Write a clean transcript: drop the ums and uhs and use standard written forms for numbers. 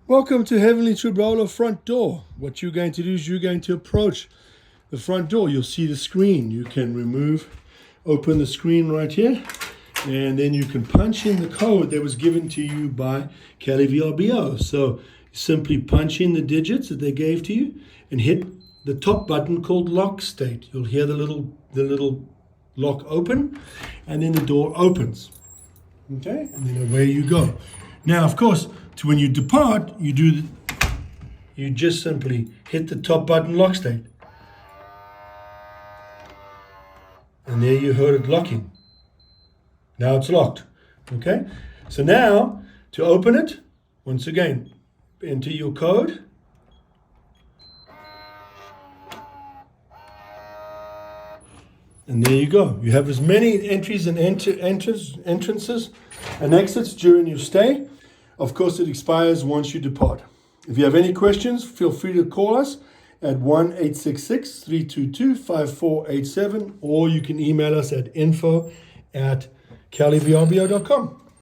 Welcome to Heavenly Trebolo front door. What you're going to do is you're going to approach the front door. You'll see the screen. You can open the screen right here, and then you can punch in the code that was given to you by Cali VRBO. So simply punch in the digits that they gave to you and hit the top button called lock state. You'll hear the little lock open, and then the door opens. Okay, and then away you go. Now, of course, when you depart, you just simply hit the top button lock state. And there you heard it locking. Now it's locked. Okay? So now, to open it, once again, enter your code. And there you go. You have as many entries and entrances and exits during your stay. Of course, it expires once you depart. If you have any questions, feel free to call us at 1-866-322-5487, or you can email us at info@calivrbo.com.